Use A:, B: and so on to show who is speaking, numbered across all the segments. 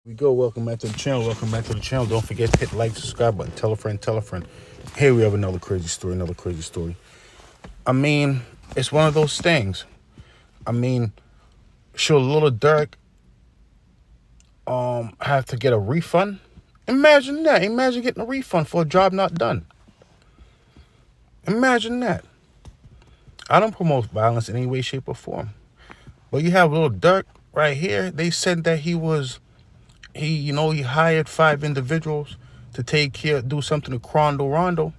A: We go. Welcome back to the channel. Welcome back to the channel. Don't forget to hit like, subscribe button, tell a friend, tell a friend. Here we have another crazy story, another crazy story. I mean, it's one of those things. I mean, should little Durk have to get a refund? Imagine that. Imagine getting a refund for a job not done. Imagine that. I don't promote violence in any way, shape, or form. But you have little Durk right here. They said that he hired 5 individuals to do something to Rondo,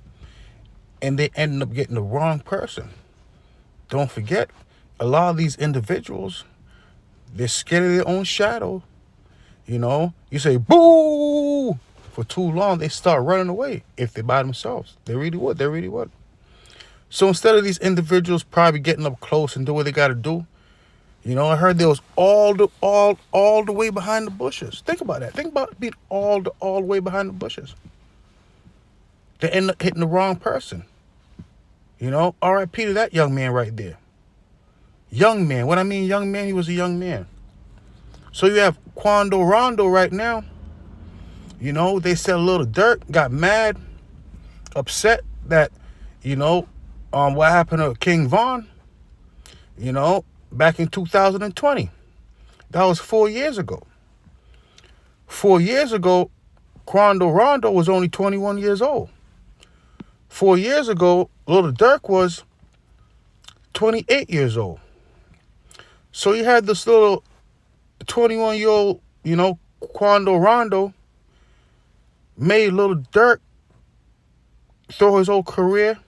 A: and they ended up getting the wrong person. Don't forget, a lot of these individuals, they're scared of their own shadow. You say boo for too long, they start running away. If they're by themselves, they really would. So instead of these individuals probably getting up close and do what they got to do, I heard there was all the way behind the bushes. Think about that. Think about being all the way behind the bushes. They end up hitting the wrong person. R.I.P. to that young man right there. Young man. When I mean young man, he was a young man. So you have Quando Rondo right now. They said little Durk got mad, upset that, what happened to King Von, back in 2020. That was 4 years ago. 4 years ago, Quando Rondo was only 21 years old. 4 years ago, little Durk was 28 years old. So you had this little 21-year-old, Quando Rondo made little Durk throw his whole career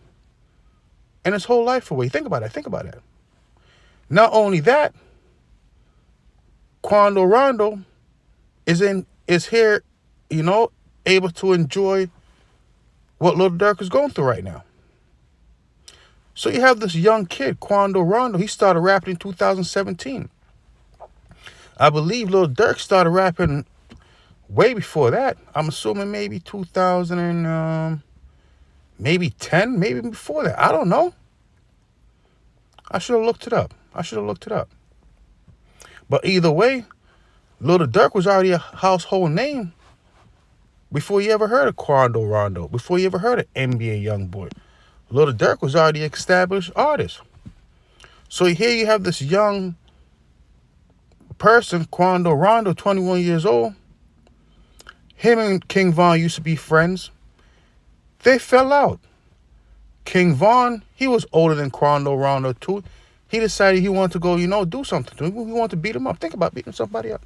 A: and his whole life away. Think about that. Not only that, Quando Rondo is here, able to enjoy what little Durk is going through right now. So you have this young kid, Quando Rondo. He started rapping in 2017. I believe little Durk started rapping way before that. I'm assuming maybe 2000 and maybe 10, maybe before that. I don't know. I should have looked it up. But either way, little Durk was already a household name before you ever heard of Quando Rondo, before you ever heard of NBA Youngboy. Little Durk was already an established artist. So here you have this young person, Quando Rondo, 21 years old. Him and King Von used to be friends. They fell out. King Von, he was older than Quando Rondo too. He decided he wanted to go, do something to him. He wanted to beat him up. Think about beating somebody up.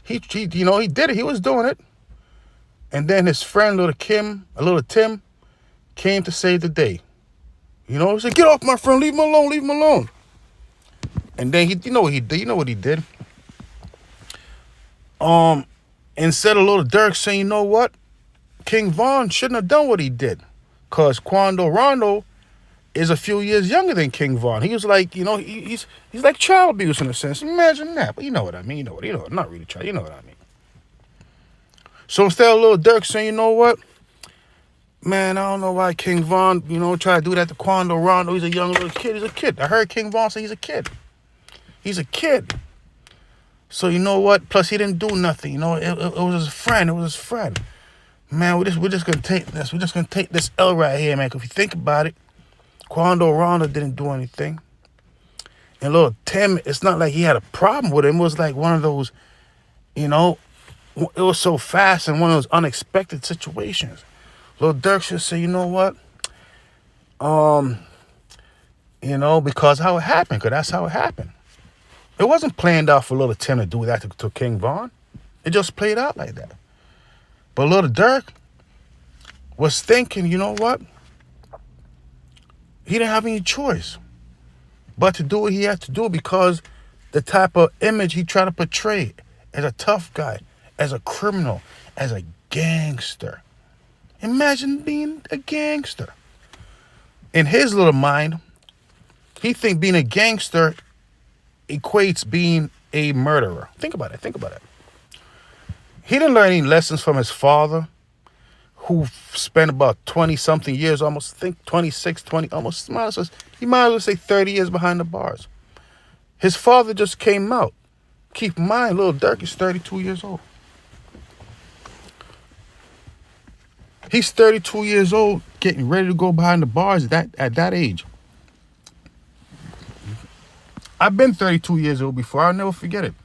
A: He did it. He was doing it. And then his friend, little Tim, came to save the day. He said, "Get off my friend. Leave him alone. And then you know what he did? Instead of little Durk saying, "You know what? King Von shouldn't have done what he did." Because Quando Rondo is a few years younger than King Von. He was like, he's like child abuse in a sense. Imagine that. But you know what I mean. Not really child. You know what I mean. So instead of little Durk saying, "You know what? Man, I don't know why King Von, try to do that to Quando Rondo. He's a young little kid. He's a kid." I heard King Von say he's a kid. He's a kid. So you know what? Plus he didn't do nothing. It was his friend. Man, we're just gonna take this. We're just gonna take this L right here, man. 'Cause if you think about it, Quando Rondo didn't do anything. And little Tim, it's not like he had a problem with him. It was like one of those, it was so fast and one of those unexpected situations. Little Durk should say, "You know what? Because how it happened, because that's how it happened. It wasn't planned out for little Tim to do that to King Von. It just played out like that. But little Durk was thinking, you know what? He didn't have any choice but to do what he had to do because the type of image he tried to portray as a tough guy, as a criminal, as a gangster. Imagine being a gangster. In his little mind, he think being a gangster equates being a murderer. Think about it. He didn't learn any lessons from his father, who spent about 20-something years, almost, I think 26, 20, almost, he might as well say 30 years behind the bars. His father just came Keep in mind, Lil Durk is 32 years old. He's 32 years old, getting ready to go behind the bars at that age. I've been 32 years old before. I'll never forget it.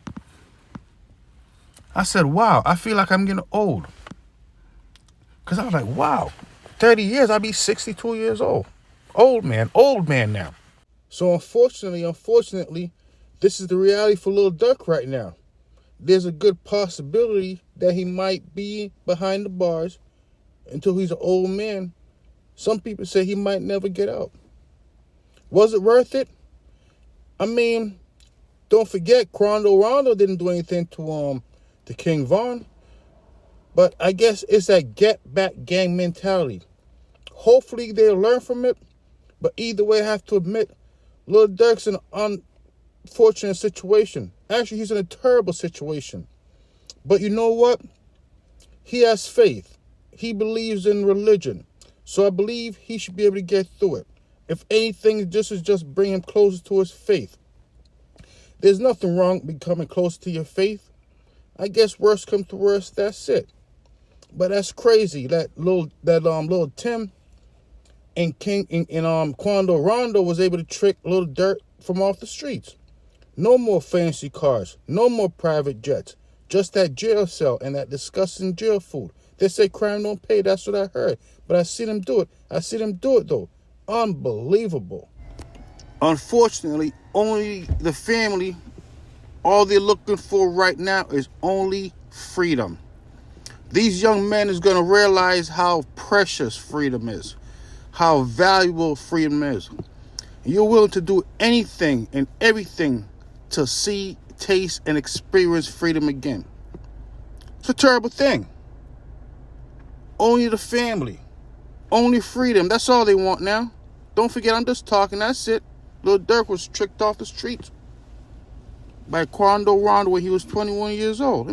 A: I said, wow, I feel like I'm getting old. Because I was like, wow, 30 years, I'll be 62 years old. Old man now. So unfortunately, this is the reality for Lil Durk right now. There's a good possibility that he might be behind the bars until he's an old man. Some people say he might never get out. Was it worth it? I mean, don't forget, Rondo didn't do anything to King Von. But I guess it's that get back gang mentality. Hopefully they'll learn from it. But either way, I have to admit, Lil Durk's in an unfortunate situation. Actually, he's in a terrible situation. But you know what? He has faith. He believes in religion. So I believe he should be able to get through it. If anything, this is just bring him closer to his faith. There's nothing wrong with becoming closer to your faith. I guess worst comes to worst, that's it. But that's crazy that little Tim and Quando Rondo was able to trick Lil Durk from off the streets. No more fancy cars, no more private jets, just that jail cell and that disgusting jail food. They say crime don't pay, that's what I heard. But I see them do it. I see them do it though. Unbelievable. Unfortunately, only the family, all they're looking for right now is only freedom. These young men is going to realize how precious freedom is, how valuable freedom is. And you're willing to do anything and everything to see, taste, and experience freedom again. It's a terrible thing. Only the family, only freedom. That's all they want now. Don't forget, I'm just talking. That's it. Lil Durk was tricked off the streets by Quando Rondo when he was 21 years old.